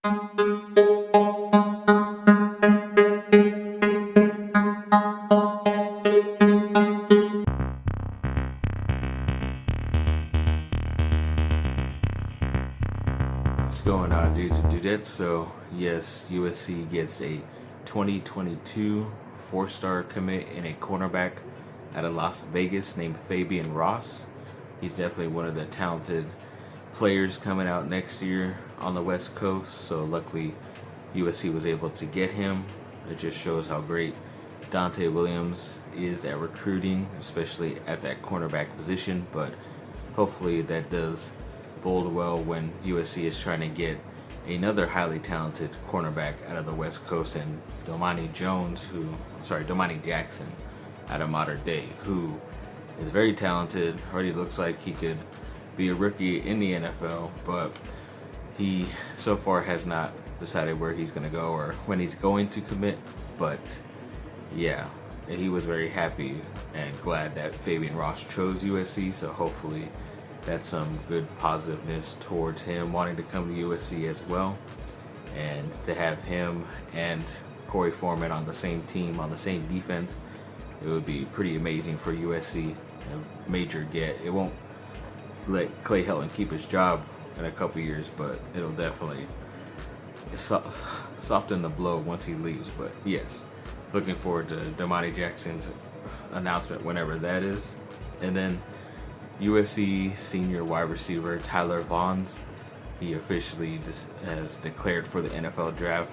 What's going on, dudes and dudettes? So, yes, USC gets a 2022 four-star commit in a cornerback out of Las Vegas named Fabian Ross. He's definitely one of the talented players coming out next year on the West Coast. So, luckily, USC was able to get him. It just shows how great Dante Williams is at recruiting, especially at that cornerback position. But hopefully that does bode well when USC is trying to get another highly talented cornerback out of the West Coast, and Domani Jackson out of Mater Dei, who is very talented. Already looks like he could be a rookie in the NFL, but he so far has not decided where he's going to go or when he's going to commit. But yeah, he was very happy and glad that Fabian Ross chose USC, so hopefully that's some good positiveness towards him wanting to come to USC as well. And to have him and Corey Foreman on the same team, on the same defense, it would be pretty amazing for USC. A major get. It won't let Clay Helton keep his job in a couple years, but it'll definitely soften the blow once he leaves. But yes, looking forward to Domani Jackson's announcement whenever that is. And then USC senior wide receiver Tyler Vaughns, he officially has declared for the NFL draft.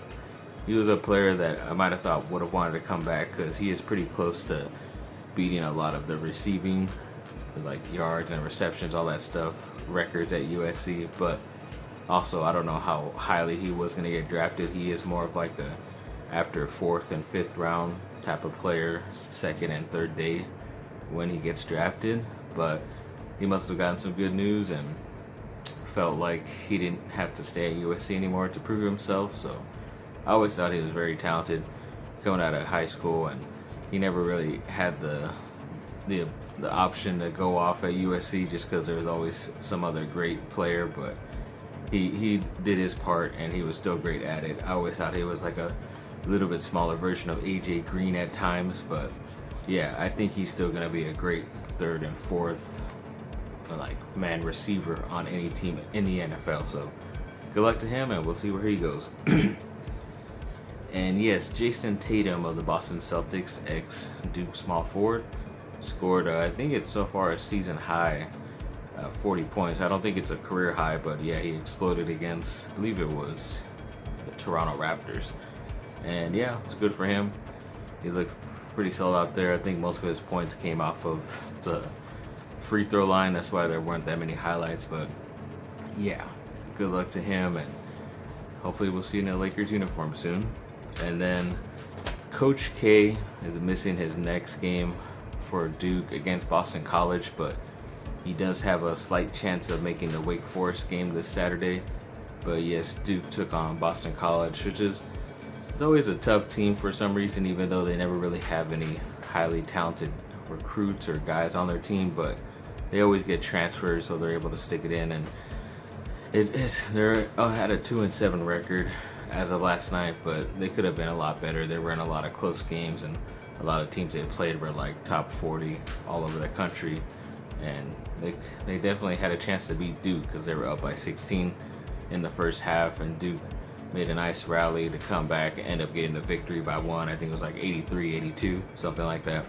He was a player that I might have thought would have wanted to come back because he is pretty close to beating a lot of the receiving, like yards and receptions, all that stuff, records at USC. But also, I don't know how highly he was going to get drafted. He is more of like a after 4th and 5th round type of player, 2nd and 3rd day when he gets drafted. But he must have gotten some good news and felt like he didn't have to stay at USC anymore to prove himself. So I always thought he was very talented coming out of high school, and he never really had the option to go off at USC just because there was always some other great player. But he did his part, and he was still great at it. I always thought he was like a little bit smaller version of AJ Green at times, but yeah, I think he's still going to be a great 3rd and 4th man receiver on any team in the NFL. So good luck to him, and we'll see where he goes. And yes, Jason Tatum of the Boston Celtics, ex-Duke small forward, scored, I think it's so far a season high, 40 points. I don't think it's a career high, but yeah, he exploded against, I believe it was the Toronto Raptors. And yeah, it's good for him. He looked pretty solid out there. I think most of his points came off of the free throw line. That's why there weren't that many highlights. But yeah, good luck to him, and hopefully we'll see in a Lakers uniform soon. And then Coach K is missing his next game for Duke against Boston College, but he does have a slight chance of making the Wake Forest game this Saturday. But yes, Duke took on Boston College, which is it's always a tough team for some reason, even though they never really have any highly talented recruits or guys on their team. But they always get transfers, so they're able to stick it in. And they're had a 2-7 record as of last night, but they could have been a lot better. They were in a lot of close games, and a lot of teams they played were like top 40 all over the country. And they definitely had a chance to beat Duke because they were up by 16 in the first half, and Duke made a nice rally to come back and end up getting the victory by 1. I think it was like 83-82, something like that.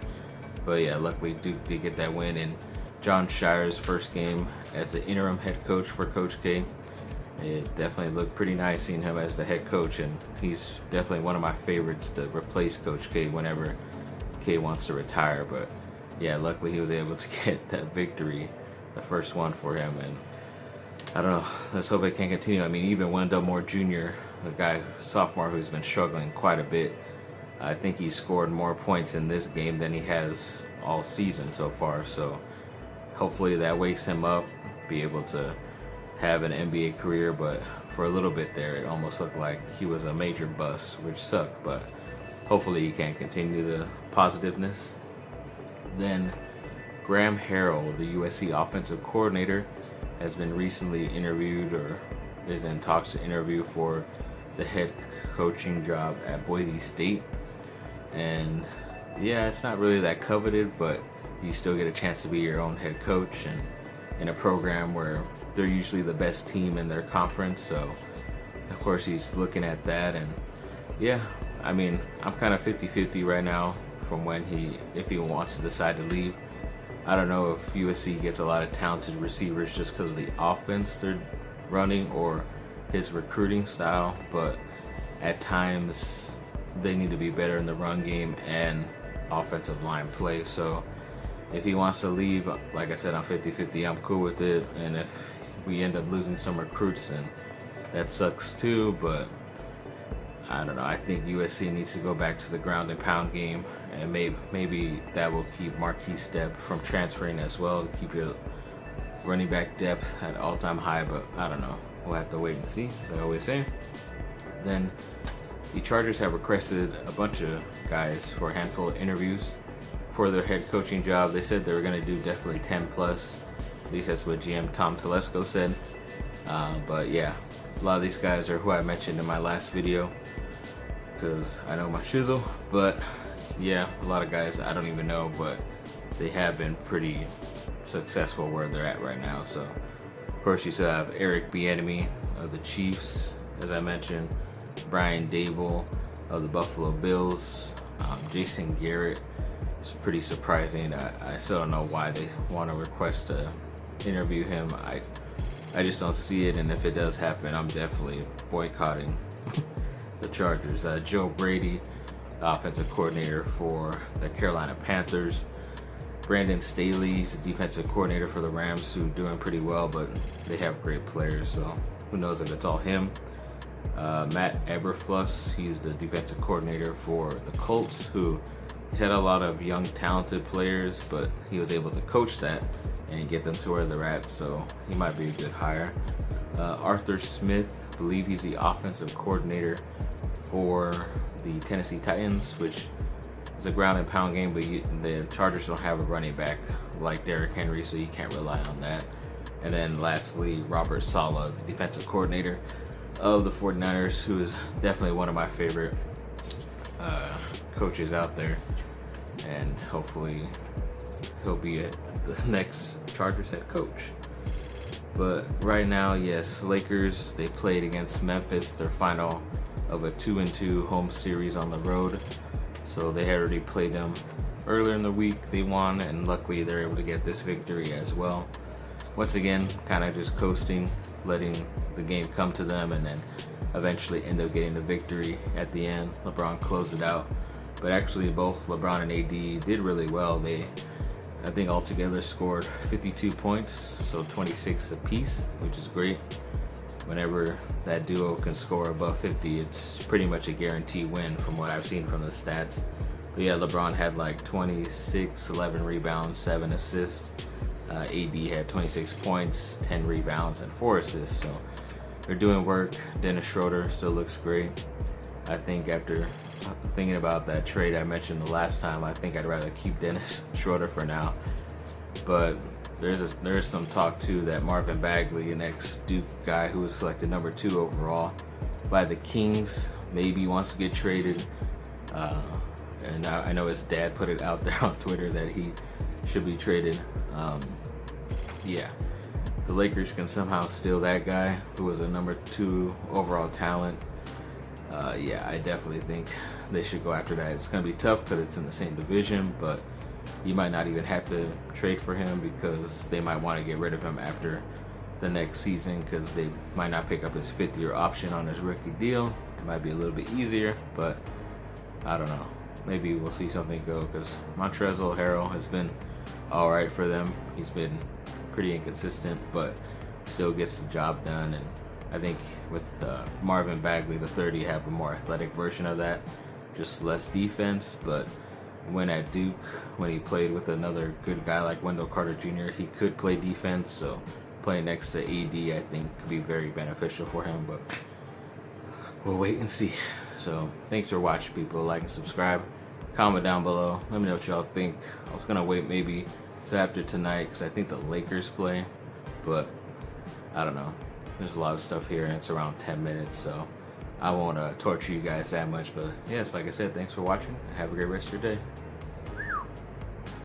But yeah, luckily Duke did get that win in John Shire's first game as the interim head coach for Coach K. It definitely looked pretty nice seeing him as the head coach, and he's definitely one of my favorites to replace Coach K whenever K wants to retire. But yeah, luckily he was able to get that victory, the first one for him. And I don't know, let's hope it can continue. I mean, even Wendell Moore Jr., the guy, sophomore, who's been struggling quite a bit, I think he scored more points in this game than he has all season so far. So hopefully that wakes him up, be able to have an NBA career. But for a little bit there, it almost looked like he was a major bust, which sucked. But hopefully he can continue the positiveness. Then Graham Harrell, the USC offensive coordinator, has been recently interviewed, or is in talks to interview for the head coaching job at Boise State. And yeah, it's not really that coveted, but you still get a chance to be your own head coach and in a program where they're usually the best team in their conference. So of course he's looking at that. And yeah, I mean, I'm kind of 50-50 right now from if he wants to decide to leave. I don't know if USC gets a lot of talented receivers just because of the offense they're running or his recruiting style, but at times they need to be better in the run game and offensive line play. So if he wants to leave, like I said, I'm 50-50. I'm cool with it. And if we end up losing some recruits, then that sucks too. But I don't know. I think USC needs to go back to the ground and pound game, and maybe that will keep Marquise Stepp from transferring as well, keep your running back depth at all-time high. But I don't know. We'll have to wait and see, as I always say. Then the Chargers have requested a bunch of guys for a handful of interviews for their head coaching job. They said they were going to do definitely 10 plus. At least that's what GM Tom Telesco said. But yeah, a lot of these guys are who I mentioned in my last video because I know my shizzle. But yeah, a lot of guys I don't even know, but they have been pretty successful where they're at right now. So of course you still have Eric Bieniemy of the Chiefs, as I mentioned, Brian Dable of the Buffalo Bills, Jason Garrett. It's pretty surprising. I still don't know why they want to request to interview him. I just don't see it, and if it does happen, I'm definitely boycotting the Chargers. Joe Brady, offensive coordinator for the Carolina Panthers. Brandon Staley's the defensive coordinator for the Rams, who's doing pretty well, but they have great players, so who knows if it's all him. Matt Eberflus, he's the defensive coordinator for the Colts, who he's had a lot of young, talented players, but he was able to coach that and get them to where they're at, so he might be a good hire. Arthur Smith, I believe he's the offensive coordinator for the Tennessee Titans, which is a ground and pound game, but the Chargers don't have a running back like Derrick Henry, so you can't rely on that. And then lastly, Robert Saleh, the defensive coordinator of the 49ers, who is definitely one of my favorite coaches out there, and hopefully he'll be the next Chargers head coach. But right now, yes, Lakers, they played against Memphis, their final of a 2-2 home series on the road. So they had already played them earlier in the week. They won, and luckily they're able to get this victory as well. Once again, kind of just coasting, letting the game come to them, and then eventually end up getting the victory at the end. LeBron closed it out. But actually both LeBron and AD did really well. They, I think, altogether scored 52 points, so 26 apiece, which is great. Whenever that duo can score above 50, it's pretty much a guaranteed win from what I've seen from the stats. But yeah, LeBron had like 26, 11 rebounds, 7 assists. AD had 26 points, 10 rebounds, and 4 assists. So they're doing work. Dennis Schroeder still looks great. I think after thinking about that trade I mentioned the last time, I think I'd rather keep Dennis Schroeder for now. But there's some talk too that Marvin Bagley, an ex-Duke guy who was selected number 2 overall by the Kings, maybe wants to get traded. And I know his dad put it out there on Twitter that he should be traded. Yeah, the Lakers can somehow steal that guy who was a number 2 overall talent. Yeah, I definitely think they should go after that. It's going to be tough because it's in the same division, but you might not even have to trade for him because they might want to get rid of him after the next season because they might not pick up his 5th-year option on his rookie deal. It might be a little bit easier, but I don't know. Maybe we'll see something go because Montrezl Harrell has been all right for them. He's been pretty inconsistent, but still gets the job done. And I think with Marvin Bagley, the 30, have a more athletic version of that, just less defense. But when at Duke, when he played with another good guy like Wendell Carter Jr., he could play defense. So playing next to AD, I think, could be very beneficial for him. But we'll wait and see. So thanks for watching, people. Like and subscribe. Comment down below. Let me know what y'all think. I was gonna wait maybe till after tonight because I think the Lakers play, but I don't know. There's a lot of stuff here and it's around 10 minutes, so I won't torture you guys that much. But yes, like I said, thanks for watching. Have a great rest of your day.